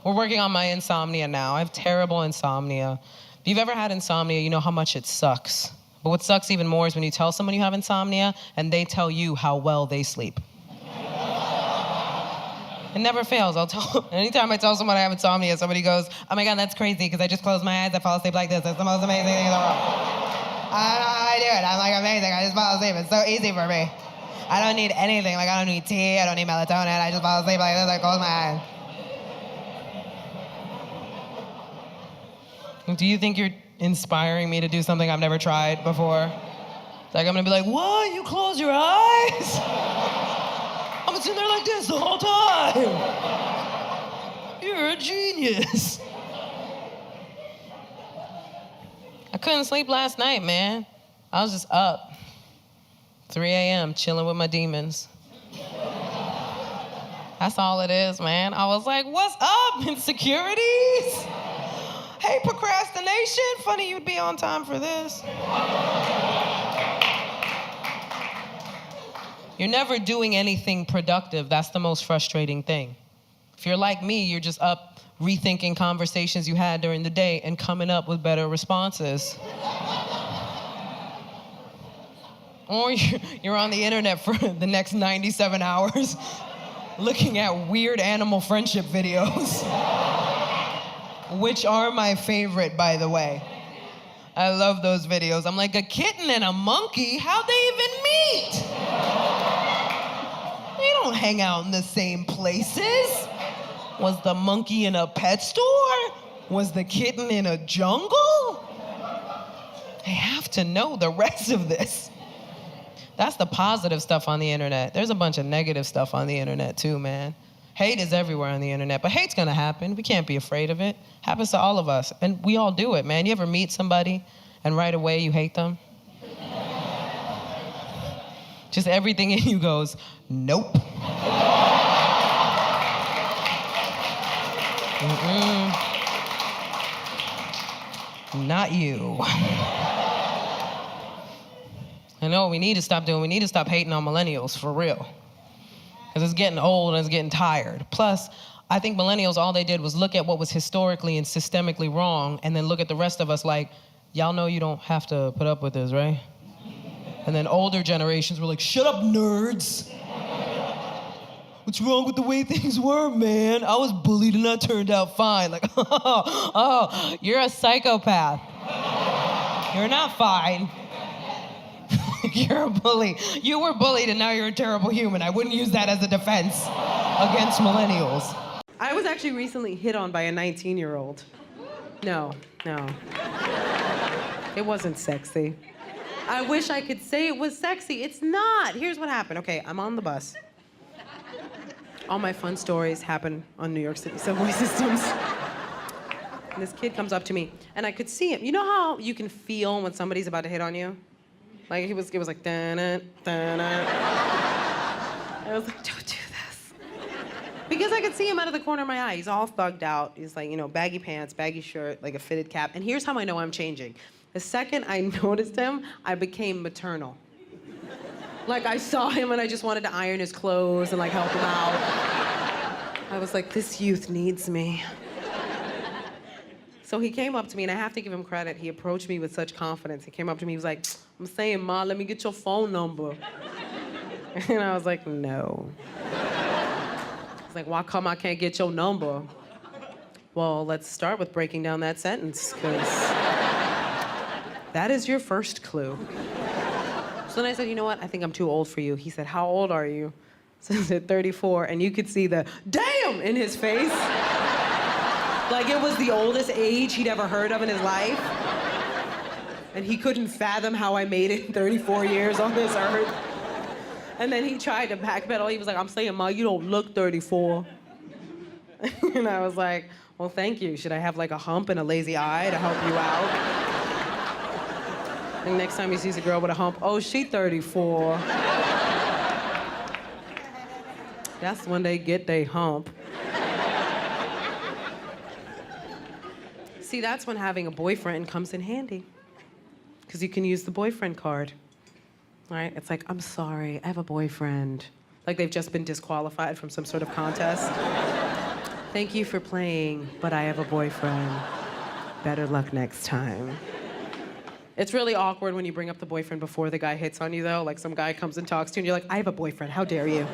We're working on my insomnia now. I have terrible insomnia. If you've ever had insomnia, you know how much it sucks. But what sucks even more is when you tell someone you have insomnia and they tell you how well they sleep. It never fails. Anytime I tell someone I have insomnia, somebody goes, oh my God, that's crazy, because I just close my eyes, I fall asleep like this. It's the most amazing thing in the world. I don't know how I do it. I'm like amazing. I just fall asleep. It's so easy for me. I don't need anything. Like, I don't need tea. I don't need melatonin. I just fall asleep like this. I close my eyes. Do you think you're inspiring me to do something I've never tried before? Like, I'm gonna be like, what? You close your eyes? I'm sitting there like this the whole time. You're a genius. I couldn't sleep last night, man. I was just up. 3 a.m. chilling with my demons. That's all it is, man. I was like, what's up, insecurities? Hey, procrastination, funny you'd be on time for this. You're never doing anything productive. That's the most frustrating thing. If you're like me, you're just up rethinking conversations you had during the day and coming up with better responses. Or you're on the internet for the next 97 hours looking at weird animal friendship videos. Which are my favorite, by the way. I love those videos. I'm like, a kitten and a monkey? How'd they even meet? They don't hang out in the same places. Was the monkey in a pet store? Was the kitten in a jungle? I have to know the rest of this. That's the positive stuff on the internet. There's a bunch of negative stuff on the internet too, man. Hate is everywhere on the internet, but hate's gonna happen. We can't be afraid of it. Happens to all of us, and we all do it, man. You ever meet somebody and right away you hate them? Just everything in you goes, nope. Not you. I know what we need to stop doing. We need to stop hating on millennials, for real. Because it's getting old and it's getting tired. Plus, I think millennials, all they did was look at what was historically and systemically wrong and then look at the rest of us like, y'all know you don't have to put up with this, right? And then older generations were like, shut up, nerds. What's wrong with the way things were, man? I was bullied and I turned out fine. Like, oh, you're a psychopath. You're not fine. You're a bully. You were bullied and now you're a terrible human. I wouldn't use that as a defense against millennials. I was actually recently hit on by a 19-year-old. No. It wasn't sexy. I wish I could say it was sexy. It's not. Here's what happened. Okay, I'm on the bus. All my fun stories happen on New York City subway systems. And this kid comes up to me, and I could see him. You know how you can feel when somebody's about to hit on you? Like, it was like, da-na, da-na. I was like, don't do this. Because I could see him out of the corner of my eye. He's all thugged out. He's like, baggy pants, baggy shirt, like a fitted cap. And here's how I know I'm changing. The second I noticed him, I became maternal. Like, I saw him and I just wanted to iron his clothes and like help him out. I was like, this youth needs me. So he came up to me, and I have to give him credit. He approached me with such confidence. He came up to me, he was like, I'm saying, Ma, let me get your phone number. And I was like, no. He's like, why come I can't get your number? Well, let's start with breaking down that sentence, because that is your first clue. So then I said, you know what? I think I'm too old for you. He said, how old are you? So I said, 34, and you could see the damn in his face. Like it was the oldest age he'd ever heard of in his life. And he couldn't fathom how I made it 34 years on this earth. And then he tried to backpedal. He was like, I'm saying, Ma, you don't look 34. And I was like, well, thank you. Should I have like a hump and a lazy eye to help you out? And next time he sees a girl with a hump, oh, she 34. That's when they get they hump. See, that's when having a boyfriend comes in handy. Because you can use the boyfriend card. Right? It's like, I'm sorry, I have a boyfriend. Like they've just been disqualified from some sort of contest. Thank you for playing, but I have a boyfriend. Better luck next time. It's really awkward when you bring up the boyfriend before the guy hits on you, though. Like, some guy comes and talks to you, and you're like, I have a boyfriend. How dare you?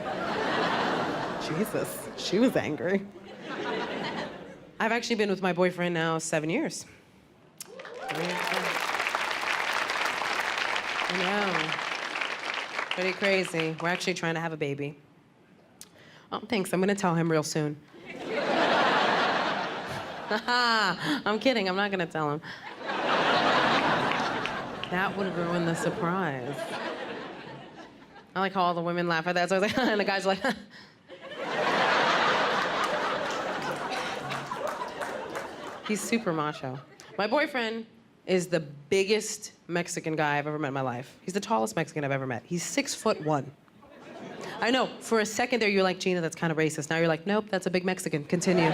Jesus, she was angry. I've actually been with my boyfriend now 7 years. I know. Pretty crazy. We're actually trying to have a baby. Oh, thanks. I'm going to tell him real soon. I'm kidding. I'm not going to tell him. That would ruin the surprise. I like how all the women laugh at that. So I was like, and the guys are like, He's super macho. My boyfriend is the biggest Mexican guy I've ever met in my life. He's the tallest Mexican I've ever met. He's 6'1". I know, for a second there, you're like, Gina, that's kind of racist. Now you're like, nope, that's a big Mexican. Continue.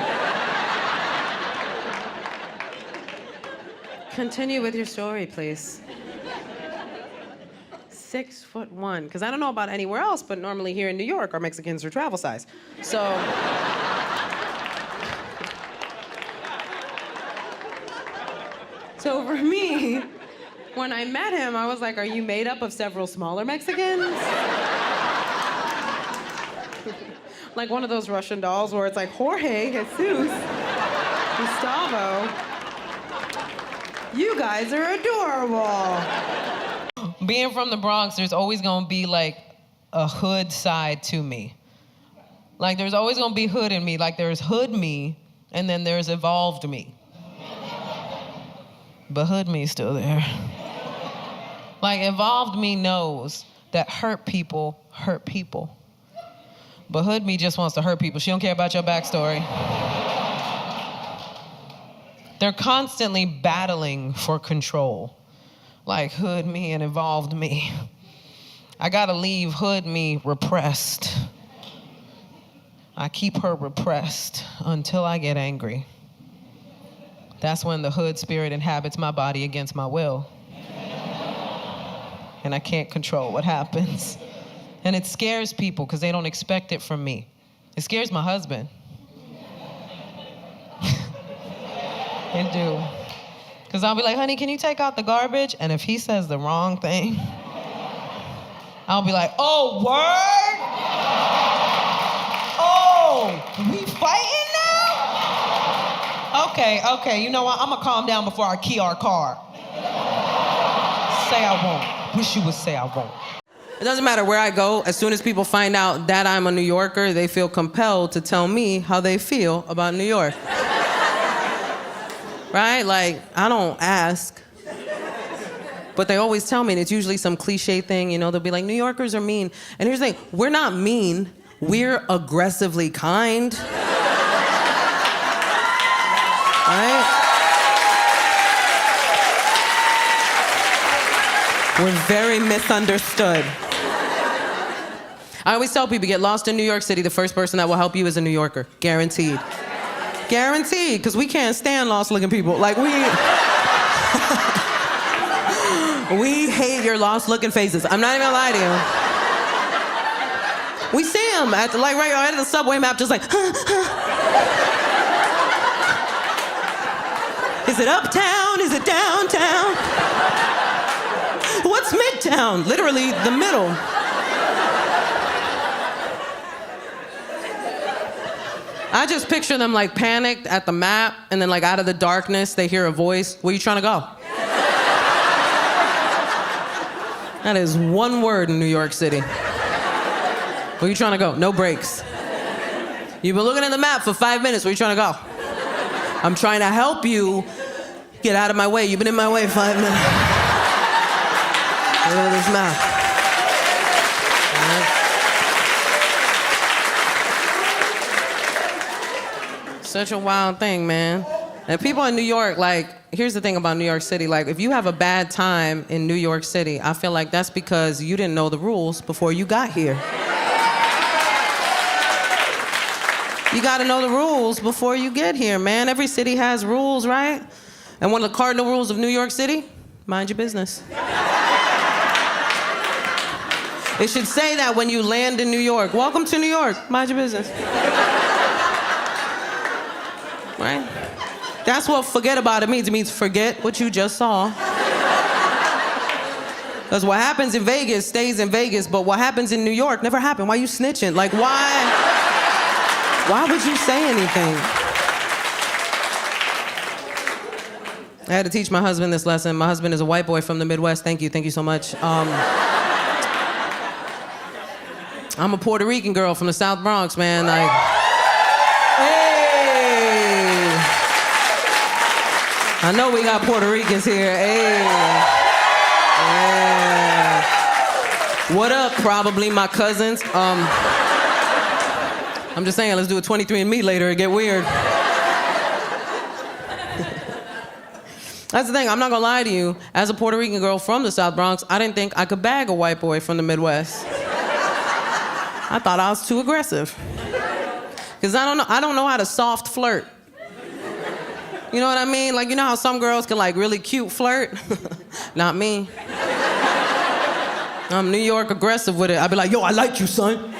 Continue with your story, please. 6'1", because I don't know about anywhere else, but normally here in New York, our Mexicans are travel size. So for me, when I met him, I was like, are you made up of several smaller Mexicans? Like one of those Russian dolls where it's like Jorge, Jesus, Gustavo. You guys are adorable. Being from the Bronx, there's always gonna be like a hood side to me. Like there's always gonna be hood in me. Like there's hood me, and then there's evolved me. But hood me is still there. Like evolved me knows that hurt people hurt people. But hood me just wants to hurt people. She don't care about your backstory. They're constantly battling for control. Like hood me and evolved me. I gotta leave hood me repressed. I keep her repressed until I get angry. That's when the hood spirit inhabits my body against my will. And I can't control what happens. And it scares people because they don't expect it from me. It scares my husband. It do. Because I'll be like, honey, can you take out the garbage? And if he says the wrong thing, I'll be like, oh, word? Oh, we fighting now? Okay, you know what? I'm gonna calm down before I key our car. Say I won't. Wish you would say I won't. It doesn't matter where I go. As soon as people find out that I'm a New Yorker, they feel compelled to tell me how they feel about New York. Right? Like, I don't ask. But they always tell me, and it's usually some cliche thing, you know, they'll be like, New Yorkers are mean. And here's the thing, we're not mean, we're aggressively kind. Right? We're very misunderstood. I always tell people, get lost in New York City, the first person that will help you is a New Yorker. Guaranteed. Guaranteed, because we can't stand lost-looking people. Like, we hate your lost-looking faces. I'm not even gonna lie to you. We see them at the, like, right at the subway map, just like, Is it uptown? Is it downtown? What's midtown? Literally the middle. I just picture them like panicked at the map, and then like out of the darkness, they hear a voice. Where you trying to go? That is one word in New York City. Where you trying to go? No breaks. You've been looking at the map for 5 minutes. Where you trying to go? I'm trying to help you get out of my way. You've been in my way 5 minutes. Look at this map. Such a wild thing, man. And people in New York, like, here's the thing about New York City. Like, if you have a bad time in New York City, I feel like that's because you didn't know the rules before you got here. You gotta know the rules before you get here, man. Every city has rules, right? And one of the cardinal rules of New York City, mind your business. It should say that when you land in New York. Welcome to New York, mind your business. right? That's what forget about it means. It means forget what you just saw. Because what happens in Vegas stays in Vegas, but what happens in New York never happened. Why you snitching? Like, why would you say anything? I had to teach my husband this lesson. My husband is a white boy from the Midwest. Thank you so much. I'm a Puerto Rican girl from the South Bronx, man. Like, hey! I know we got Puerto Ricans here. Hey! Yeah. What up, probably my cousins? I'm just saying, let's do a 23andMe later and get weird. That's the thing, I'm not gonna lie to you. As a Puerto Rican girl from the South Bronx, I didn't think I could bag a white boy from the Midwest. I thought I was too aggressive. Because I don't know how to soft flirt. You know what I mean? Like, you know how some girls can like really cute flirt? Not me. I'm New York aggressive with it. I'd be like, yo, I like you, son.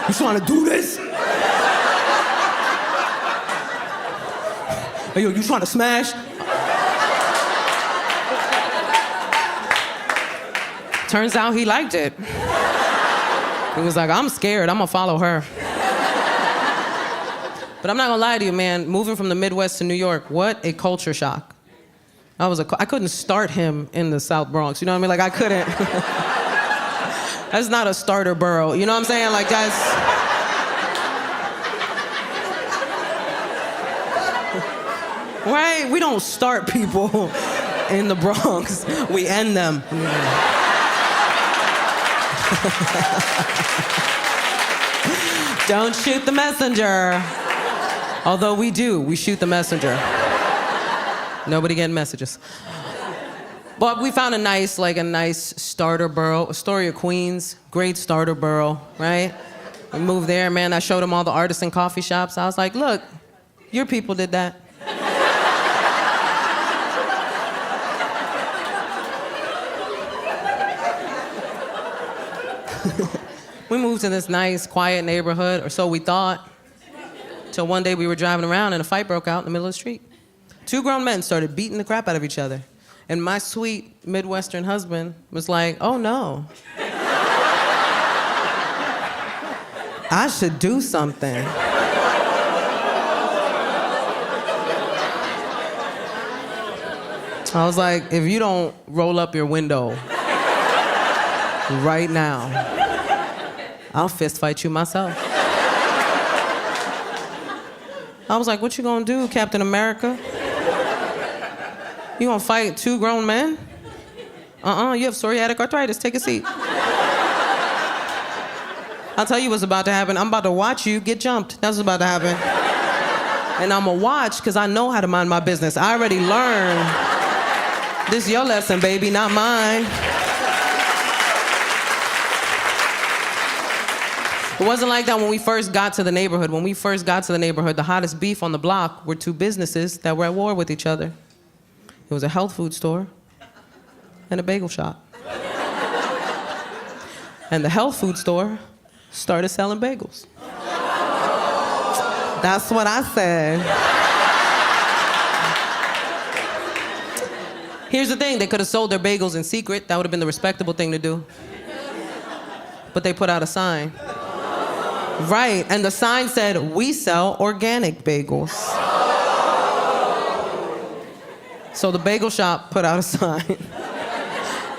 You trying to do this? Hey, yo, you trying to smash? Turns out he liked it. He was like, I'm scared, I'm gonna follow her. But I'm not gonna lie to you, man, moving from the Midwest to New York, what a culture shock. I couldn't start him in the South Bronx, you know what I mean? Like, I couldn't. That's not a starter borough, you know what I'm saying? Like, that's... Right? We don't start people in the Bronx. We end them. Don't shoot the messenger. Although we do, we shoot the messenger. Nobody getting messages. But we found a nice starter borough, Astoria, Queens, great starter borough, right? We moved there, man, I showed him all the artisan coffee shops. I was like, look, your people did that. We moved to this nice, quiet neighborhood, or so we thought, till one day we were driving around and a fight broke out in the middle of the street. 2 grown men started beating the crap out of each other. And my sweet Midwestern husband was like, oh no. I should do something. I was like, if you don't roll up your window right now, I'll fist fight you myself. I was like, what you gonna do, Captain America? You gonna fight 2 grown men? You have psoriatic arthritis, take a seat. I'll tell you what's about to happen. I'm about to watch you get jumped. That's what's about to happen. And I'm gonna watch, because I know how to mind my business. I already learned. This is your lesson, baby, not mine. It wasn't like that when we first got to the neighborhood. When we first got to the neighborhood, the hottest beef on the block were 2 businesses that were at war with each other. It was a health food store and a bagel shop. And the health food store started selling bagels. That's what I said. Here's the thing, they could have sold their bagels in secret. That would have been the respectable thing to do. But they put out a sign. Right, and the sign said, we sell organic bagels. So the bagel shop put out a sign.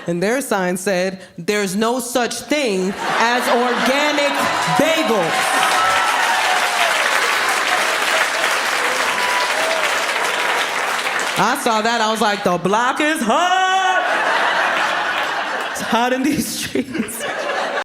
And their sign said, there's no such thing as organic bagels. I saw that, I was like, the block is hot. It's hot in these streets.